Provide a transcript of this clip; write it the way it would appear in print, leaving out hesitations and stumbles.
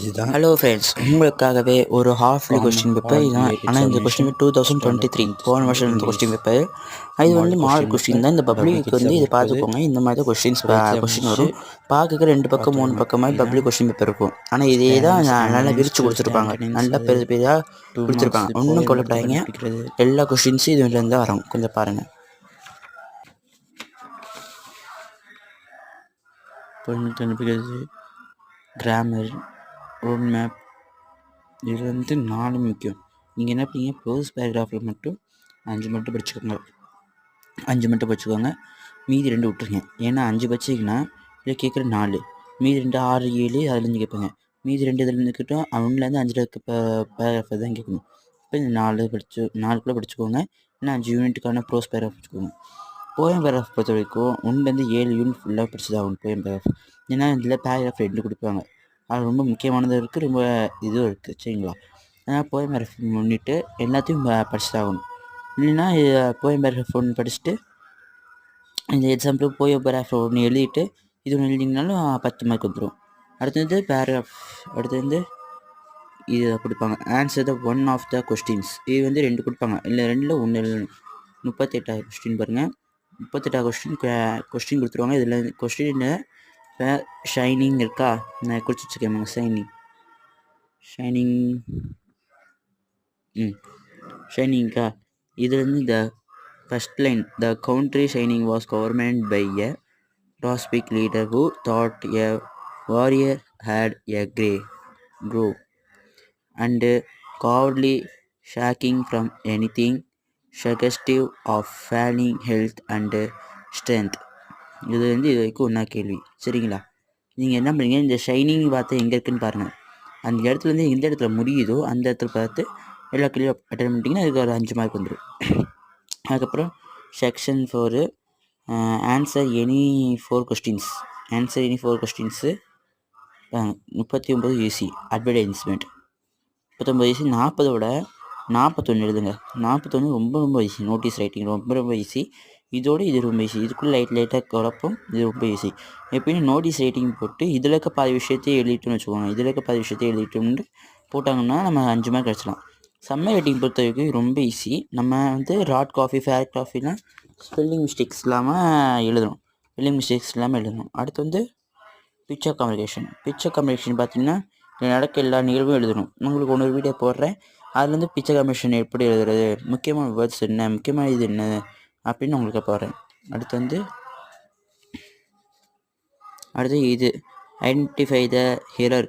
இதுதான் hello friends, உங்களுக்காகவே ஒரு halfly common question paper all இதுதான். ரிலேட்டட் ஆனால் இந்த சப்மிஷன் கொஸ்டின் 2023 10th போன வருஷம் ஸ்டாண்டர்ட் இந்த இங்கிலீஷ் கொஸ்டின் பேப்பர். இது வந்து மாடல் கொஸ்டின் தான். இந்த பப்ளிக் வந்து இது பார்த்துக்கோங்க. இந்த மாதிரி தான் கொஸ்டின் வரும். பார்க்க 2 பக்கம் 3 பக்கமாக பப்ளிக் கொஸ்டின் பேப்பர் இருக்கும். ஆனால் இதே தான் நல்லா விரிச்சு கொடுத்துருப்பாங்க. நல்லா பெரிய பெரிதாக கொடுத்துருப்பாங்க. ஒன்றும் கொல்லப்படாதீங்க. எல்லா கொஸ்டின்ஸும் இதுலேருந்து தான் வரும். கொஞ்சம் பாருங்கள். கிராமர், ரோட் மேப், இது வந்து 4 முக்கியம். நீங்கள் என்ன பண்ணீங்க, ப்ரோஸ் பேராகிராஃபில் மட்டும் 5 மட்டும் படிச்சுக்கோங்க. மீதி 2 விட்டுருங்க. ஏன்னா 5 படிச்சிங்கன்னா இதில் கேட்குற 4, மீதி 2 6 7 அதுலேருந்து கேட்பாங்க. மீதி 2 இதுலேருந்து கேட்டோம், 1லேருந்து 5 பேராகிராஃபை தான் கேட்கணும். இப்போ இந்த 4 படிச்சுக்கோங்க. ஏன்னா 5 யூனிட்டுக்கான ப்ரோஸ் பேராகிராஃப் வச்சுக்கோங்க. போயம் பேராகிராஃப் பொறுத்த வரைக்கும் 1லேருந்து 7 யூனிட் ஃபுல்லாக படிச்சுதான் போயம் பேராகிராஃப். ஏன்னா இதில் பேராகிராஃப் 2 கொடுப்பாங்க. அது ரொம்ப முக்கியமானது இருக்குது, ரொம்ப இதுவும் இருக்குது. சரிங்களா? அதனால் போயம் பேராகிராஃப் முன்னிட்டு எல்லாத்தையும் படிச்சுதாகணும். இல்லைன்னா போயம் பேராகிராஃப் 1 படிச்சுட்டு இந்த எக்ஸாம்பிள் போயம் பேராகிராஃப் 1 எழுதிட்டு இது ஒன்று எழுதிங்கனாலும் 10 மார்க் வந்துடும். அடுத்தது பேராகிராஃப், அடுத்தது இது கொடுப்பாங்க, answer the one of the questions. இது வந்து 2 கொடுப்பாங்க, இல்லை 2ல் 1 எழுதணும். 38 கொஸ்டின் பாருங்கள். 38 கொஸ்டின் கொடுத்துருவாங்க. இதில் கொஸ்டின் ஷைனிங் இருக்கா, நான் குறிச்சு வச்சுக்கேன். ஷைனிங்கா, இதுலேருந்து இந்த first line, the country shining was government by a prosaic leader who thought a warrior had a crow and cowardly shacking from anything suggestive of failing health and strength. இது வந்து இது வரைக்கும் ஒன்றா கேள்வி. சரிங்களா? நீங்கள் என்ன பண்ணுறீங்க, இந்த ஷைனிங் வார்த்தை எங்கே இருக்குதுன்னு பாருங்கள். அந்த இடத்துலேருந்து எந்த இடத்துல முடியுதோ அந்த இடத்துல பார்த்து எல்லா கேள்வியும் அட்டன் பண்ணிட்டீங்கன்னா அதுக்கு ஒரு 5 மார்க் வந்துடும். அதுக்கப்புறம் section 4, answer any 4 questions. 39 easy. Advertisement 39 easy. 40ஓட 41 எழுதுங்க. 41 ரொம்ப ஈஸி. நோட்டீஸ் ரைட்டிங் ரொம்ப ஈஸி. இதோடு இது ரொம்ப ஈஸி. இதுக்குள்ளே லைட்டாக குழப்பம், இது ரொம்ப ஈஸி. எப்படியும் நோட்டீஸ் ரைட்டிங் போட்டு இதில் இருக்க பாதி விஷயத்தையே எழுதிட்டோம்னு வச்சுக்கோங்க. இதில் இருக்க பாதி விஷயத்தையே எழுதிட்டோம்னு போட்டாங்கன்னா நம்ம 5 மார்க் கிடச்சிடலாம். சம்மர் ரைட்டிங் பொறுத்த வரைக்கும் ரொம்ப ஈஸி. நம்ம வந்து ராட் காஃபி, ஃபேர் காஃபிலாம் ஸ்பெல்லிங் மிஸ்டேக்ஸ் இல்லாமல் எழுதணும். அடுத்து வந்து பிக்சர் கம்யூனிகேஷன் பார்த்தீங்கன்னா நடக்க எல்லா நிகழ்வும் எழுதணும். உங்களுக்கு ஒன்று வீடியோ போடுறேன், அதில் வந்து பிக்சர் கம்யூனிகேஷன் எப்படி எழுதுறது, முக்கியமான வேர்ட்ஸ் என்ன, முக்கியமான இது என்ன அப்படின்னு உங்களுக்கு போடுறேன். அடுத்து இது ஐடென்டிஃபை த எரர்